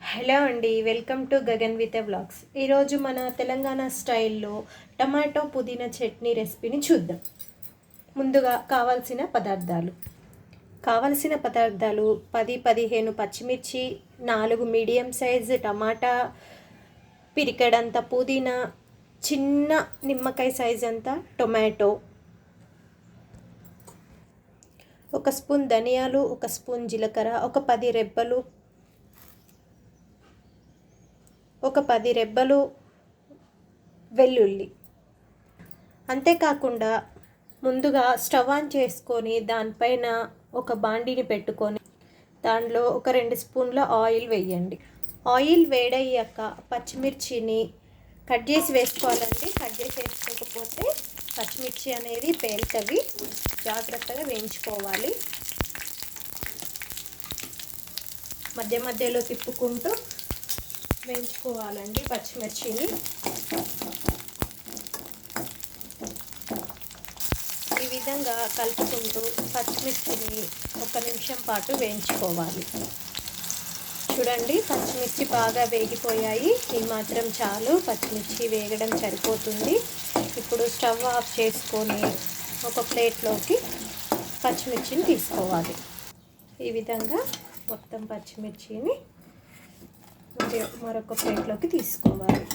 Hello అండి, welcome to Gagan with vlogs. ఈరోజు మన తెలంగాణ స్టైల్లో టమాటో పుదీనా చట్నీ రెసిపీని చూద్దాం. ముందుగా కావాల్సిన పదార్థాలు 10-15 పచ్చిమిర్చి, 4 మీడియం సైజు టమాటా, పిరికెడంత పుదీనా, చిన్న నిమ్మకాయ సైజ్ అంతా టొమాటో, 1 స్పూన్ ధనియాలు, 1 స్పూన్ జీలకర్ర, ఒక 10 రెబ్బలు వెల్లుల్లి. అంతేకాకుండా ముందుగా స్టవ్ ఆన్ చేసుకొని దానిపైన ఒక బాండీని పెట్టుకొని దానిలో ఒక 2 స్పూన్ల ఆయిల్ వేయండి. ఆయిల్ వేడయ్యాక పచ్చిమిర్చిని కట్ చేసి వేసుకోవాలండి. కట్ చేసి వేసుకోకపోతే పచ్చిమిర్చి అనేది పేలుతవి, జాగ్రత్తగా వేయించుకోవాలి. మధ్య మధ్యలో తిప్పుకుంటూ వేయించుకోవాలండి పచ్చిమిర్చిని. ఈ విధంగా కలుపుకుంటూ పచ్చిమిర్చిని 1 నిమిషం పాటు వేయించుకోవాలి. చూడండి, పచ్చిమిర్చి బాగా వేగిపోయాయి. ఈ మాత్రం చాలు, పచ్చిమిర్చి వేగడం సరిపోతుంది. ఇప్పుడు స్టవ్ ఆఫ్ చేసుకొని ఒక ప్లేట్లోకి పచ్చిమిర్చిని తీసుకోవాలి. ఈ విధంగా మొత్తం పచ్చిమిర్చిని మరొక ప్లేట్లోకి తీసుకోవాలి.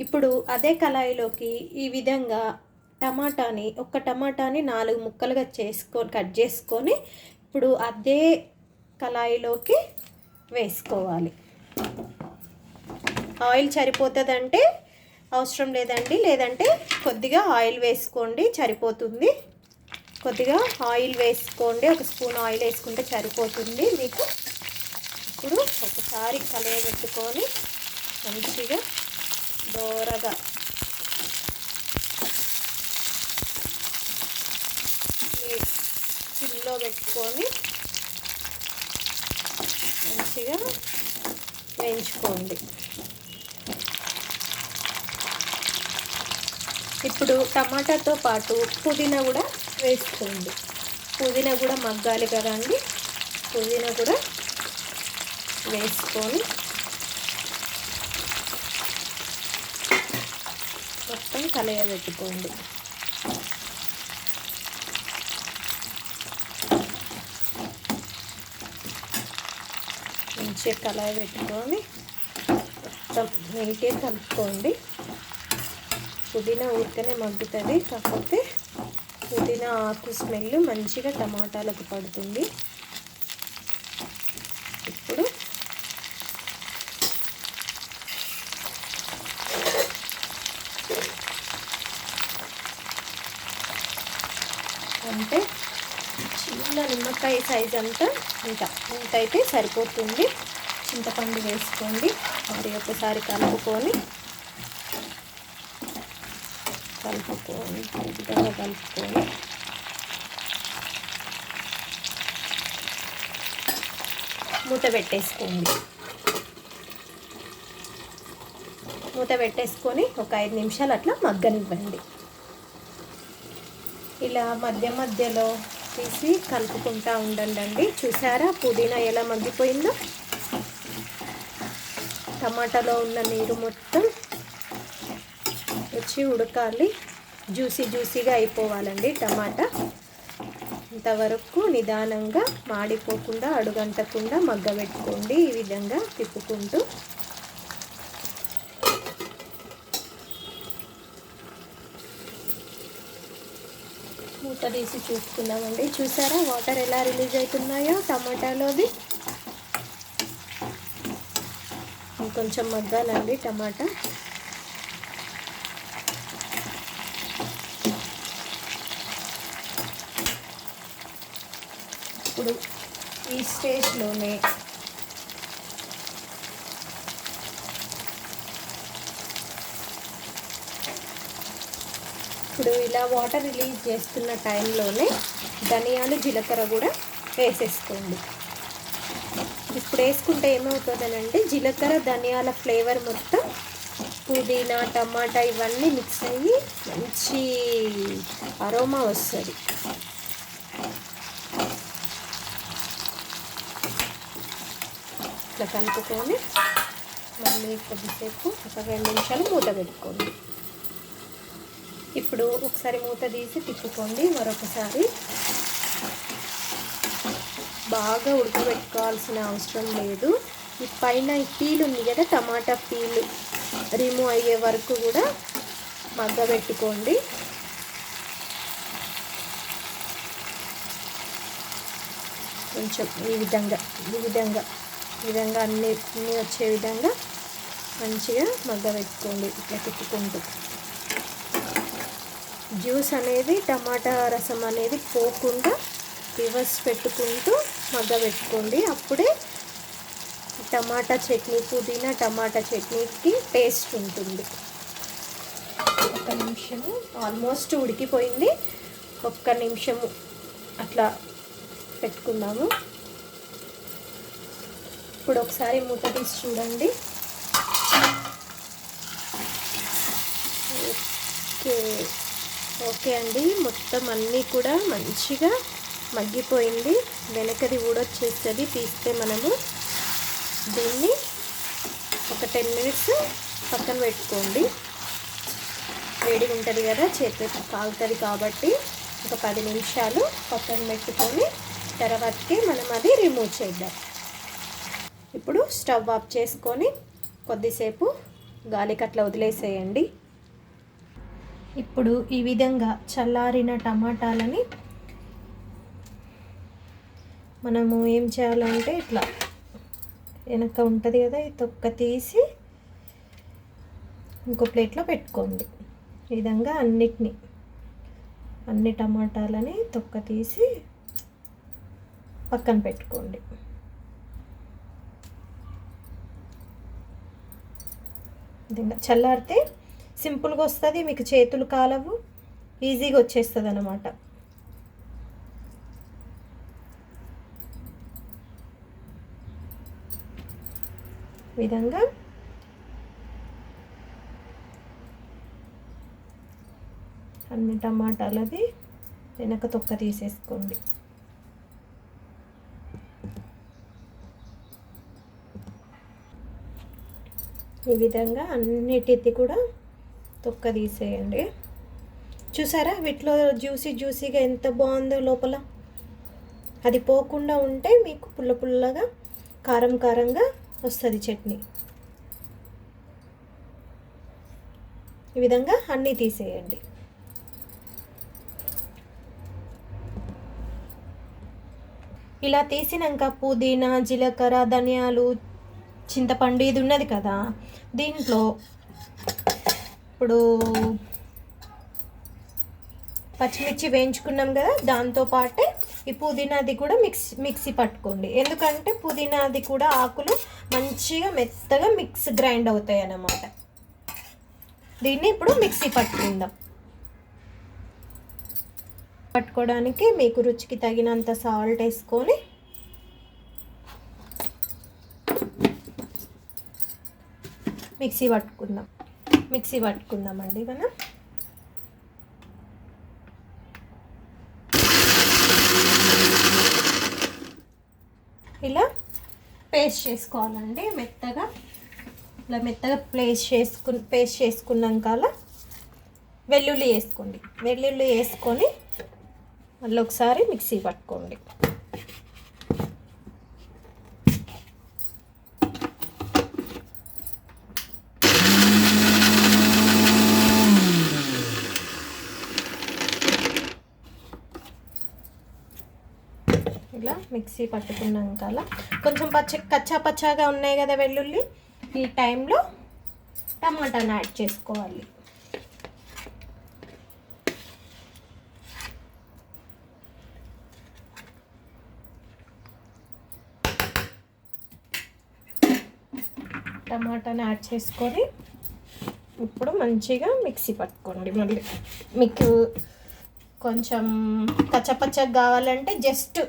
ఇప్పుడు అదే కళాయిలోకి ఈ విధంగా ఒక టమాటాని 4 ముక్కలుగా కట్ చేసుకొని ఇప్పుడు అదే కళాయిలోకి వేసుకోవాలి. ఆయిల్ సరిపోతుందంటే అవసరం లేదండి, లేదంటే కొద్దిగా ఆయిల్ వేసుకోండి, సరిపోతుంది. కొద్దిగా ఆయిల్ వేసుకోండి, 1 స్పూన్ ఆయిల్ వేసుకుంటే సరిపోతుంది మీకు. ఇప్పుడు ఒకసారి కలయబెట్టుకొని మంచిగా దోరగా సిమ్లో పెట్టుకొని మంచిగా వేయించుకోండి. ఇప్పుడు టమాటాతో పాటు పుదీనా కూడా వేసుకోండి. పుదీనా కూడా మగ్గాలి కదండి. పుదీనా కూడా వేసుకొని మొత్తం కలయబెట్టుకోండి. మంచిగా కలయబెట్టుకొని మొత్తం నీట్గా కలుపుకోండి. పుదీనా ఊరికనే మగ్గుతుంది, కాకపోతే పుదీనా ఆకు స్మెల్ మంచిగా టమాటాలకు పడుతుంది. ఇప్పుడు అంటే చిన్న నిమ్మకాయ సైజ్ అంతా ఇంతైతే సరిపోతుంది. చింతపండు వేసుకోండి. మరి ఒకసారి కలుపుకొని మూత పెట్టేసుకొని ఒక 5 నిమిషాలు అట్లా మగ్గనివ్వండి. ఇలా మధ్య మధ్యలో తీసి కలుపుకుంటూ ఉండండి. చూసారా పుదీనా ఎలా మగ్గిపోయిందో? టమాటాలో ఉన్న నీరు మొత్తం వచ్చి ఉడకాలి, జ్యూసీగా అయిపోవాలండి టమాటా. ఇంతవరకు నిదానంగా మాడిపోకుండా అడుగంటకుండా మగ్గబెట్టుకోండి. ఈ విధంగా తిప్పుకుంటూ మూత తీసి చూసుకుందామండి. చూసారా వాటర్ ఎలా రిలీజ్ అవుతున్నాయో టమాటాలోది? ఇంకొంచెం మగ్గాలండి టమాటా. ఇప్పుడు ఈ స్టేజ్లోనే ఇప్పుడు ఇలా వాటర్ రిలీజ్ చేస్తున్న టైంలోనే ధనియాలు, జీలకర్ర కూడా వేసేసుకోండి. ఇప్పుడు వేసుకుంటే ఏమవుతుందనంటే జీలకర్ర ధనియాల ఫ్లేవర్ మొత్తం పుదీనా, టమాటా ఇవన్నీ మిక్స్ అయ్యి మంచి అరోమా వస్తుంది. ఇట్లా కలుపుకొని మళ్ళీ కొద్దిసేపు ఒక 2 నిమిషాలు మూత పెట్టుకోండి. ఇప్పుడు ఒకసారి మూత తీసి తిప్పుకోండి. మరొకసారి బాగా ఉడకబెట్టుకోవాల్సిన అవసరం లేదు. ఈ పైన ఈ పీల్ ఉంది కదా, టమాటా పీల్ రిమూవ్ అయ్యే వరకు కూడా మగ్గబెట్టుకోండి. కొంచెం ఈ విధంగా అన్నీ వచ్చే విధంగా మంచిగా మగ్గబెట్టుకోండి. ఇట్లా తిప్పుకుంటూ జ్యూస్ అనేది, టమాటా రసం అనేది పోకుండా రివర్స్ పెట్టుకుంటూ మగ్గబెట్టుకోండి. అప్పుడే టమాటా చట్నీ, పుదీనా టమాటా చట్నీకి టేస్ట్ ఉంటుంది. ఒక నిమిషము, ఆల్మోస్ట్ ఉడికిపోయింది. ఒక్క నిమిషము అట్లా పెట్టుకుందాము. ఇప్పుడు ఒకసారి మూత తీసి చూడండి. ఓకే అండి, మొత్తం అన్నీ కూడా మంచిగా మగ్గిపోయింది. వెనకది ఊడొచ్చేస్తుంది. తీస్తే మనము దీన్ని ఒక 10 మినిట్స్ పక్కన పెట్టుకోండి. వేడిగా ఉంటుంది కదా, చేతి కాలుతుంది కాబట్టి ఒక 10 నిమిషాలు పక్కన పెట్టుకొని తర్వాతకి మనం అది రిమూవ్ చేద్దాం. ఇప్పుడు స్టవ్ ఆఫ్ చేసుకొని కొద్దిసేపు గాలికి అట్లా వదిలేసేయండి. ఇప్పుడు ఈ విధంగా చల్లారిన టమాటాలని మనము ఏం చేయాలంటే ఇట్లా వెనక ఉంటుంది కదా, ఈ తొక్క తీసి ఇంకో ప్లేట్లో పెట్టుకోండి. ఈ విధంగా అన్ని టమాటాలని తొక్క తీసి పక్కన పెట్టుకోండి. విధంగా చల్లారితే సింపుల్గా వస్తుంది, మీకు చేతులు కాలవు, ఈజీగా వచ్చేస్తుంది అన్నమాట. విధంగా అన్ని టమాటాలది వెనక తొక్క తీసేసుకోండి. ఈ విధంగా అన్నిటిది కూడా తొక్క తీసేయండి. చూసారా వీటిలో జ్యూసీగా ఎంత బాగుందో లోపల. అది పోకుండా ఉంటే మీకు పుల్లగా కారంగా వస్తుంది చట్నీ. ఈ విధంగా అన్నీ తీసేయండి. ఇలా తీసినాక పుదీనా, జీలకర్ర, ధనియాలు, చింతపండు ఇది ఉన్నది కదా, దీంట్లో ఇప్పుడు పచ్చిమిర్చి వేయించుకున్నాం కదా, దాంతోపాటే ఈ పుదీనాది కూడా మిక్సీ పట్టుకోండి. ఎందుకంటే పుదీనాది కూడా ఆకులు మంచిగా మెత్తగా గ్రైండ్ అవుతాయి అన్నమాట. దీన్ని ఇప్పుడు మిక్సీ పట్టుకుందాం. పట్టుకోవడానికి మీకు రుచికి తగినంత సాల్ట్ వేసుకొని మిక్సీ పట్టుకుందామండి మనం. ఇలా పేస్ట్ చేసుకోవాలండి మెత్తగా. ఇలా మెత్తగా పేస్ట్ చేసుకున్నాక వెల్లుల్లి వేసుకోండి. వెల్లుల్లి వేసుకొని మళ్ళీ ఒకసారి మిక్సీ పట్టుకోండి. ఇలా మిక్సీ పట్టుకున్నాక కొంచెం కచ్చాపచ్చాగా ఉన్నాయి కదా వెల్లుల్లి, ఈ టైంలో టమాటాను యాడ్ చేసుకోవాలి. టమాటాను యాడ్ చేసుకొని ఇప్పుడు మంచిగా మిక్సీ పట్టుకోండి. మళ్ళీ మీకు కొంచెం కచ్చపచ్చగా కావాలంటే జస్ట్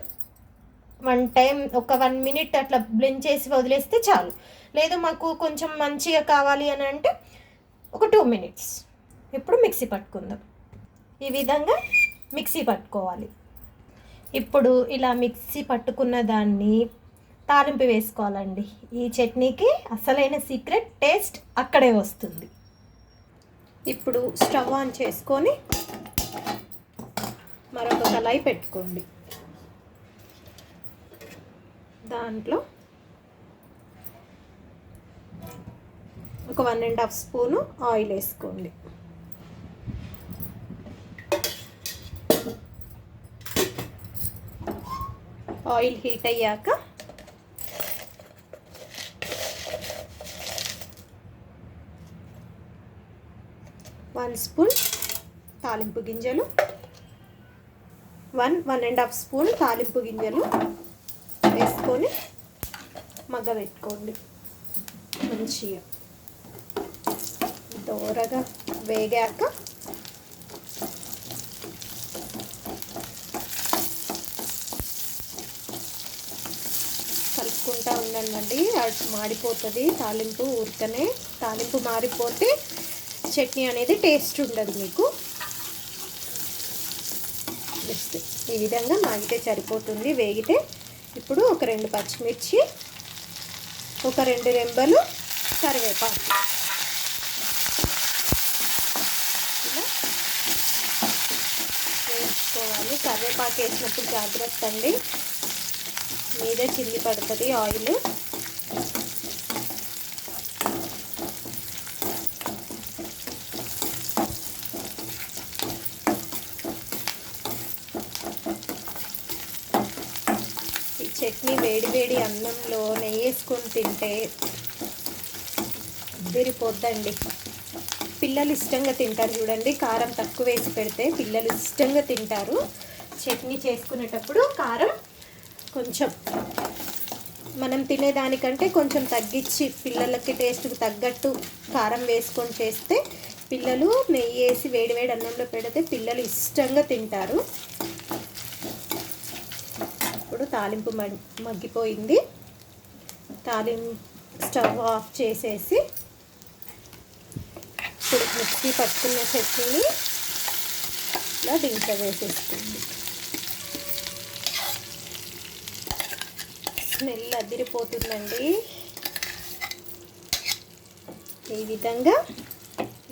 1 మినిట్ అట్లా బ్లెండ్ చేసి వదిలేస్తే చాలు. లేదు మాకు కొంచెం మంచిగా కావాలి అని అంటే ఒక 2 మినిట్స్. ఇప్పుడు మిక్సీ పట్టుకుందాం. ఈ విధంగా మిక్సీ పట్టుకోవాలి. ఇప్పుడు ఇలా మిక్సీ పట్టుకున్న దాన్ని తాలింపు వేసుకోవాలండి. ఈ చట్నీకి అసలైన సీక్రెట్ టేస్ట్ అక్కడే వస్తుంది. ఇప్పుడు స్టవ్ ఆన్ చేసుకొని మరొక కళాయి పెట్టుకోండి. దాంట్లో ఒక 1½ స్పూను ఆయిల్ వేసుకోండి. ఆయిల్ హీట్ అయ్యాక వన్ స్పూన్ తాలింపు గింజలు, 1½ స్పూన్ తాలింపు గింజలు వేసుకొని మగ్గబెట్టుకోండి. మంచిగా దోరగా వేగాక కలుపుకుంటూ ఉండండి. అది మాడిపోతుంది తాలింపు. ఊరికనే తాలింపు మారిపోతే చట్నీ అనేది టేస్ట్ ఉండదు మీకు. జస్ట్ ఈ విధంగా మాగితే సరిపోతుంది, వేగితే. ఇప్పుడు ఒక 2 పచ్చిమిర్చి, ఒక 2 రెమ్మలు కరివేపాకు ఇలా వేసుకోవాలి. కరివేపాకు వేసినప్పుడు జాగ్రత్త అండి, మీదే చిల్లి పడుతుంది ఆయిల్. ఈ చట్నీ వేడి అన్నంలో నెయ్యి వేసుకొని తింటే అదిరిపోద్దండి. పిల్లలు ఇష్టంగా తింటారు చూడండి. కారం తక్కువ వేసి పెడితే పిల్లలు ఇష్టంగా తింటారు. చట్నీ చేసుకునేటప్పుడు కారం కొంచెం మనం తినేదానికంటే కొంచెం తగ్గించి పిల్లలకి టేస్ట్కి తగ్గట్టు కారం వేసుకొని చేస్తే పిల్లలు నెయ్యి వేసి వేడి అన్నంలో పెడితే పిల్లలు ఇష్టంగా తింటారు. ఇప్పుడు తాలింపు మగ్గిపోయింది. స్టవ్ ఆఫ్ చేసేసి ఇప్పుడు మిక్సీ పట్టుకున్న చట్నీని ఇలా దీంట్లో వేసేస్తుంది. స్మెల్ అదిరిపోతుందండి. ఈ విధంగా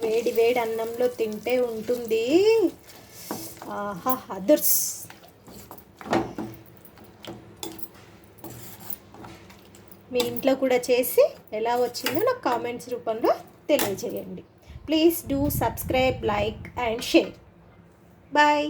వేడి అన్నంలో తింటే ఉంటుంది. ఆహా, అదర్స్. మీ ఇంట్లో కూడా చేసి ఎలా వచ్చిందో నాకు కామెంట్స్ రూపంలో తెలియజేయండి. Please do subscribe, like and share. Bye.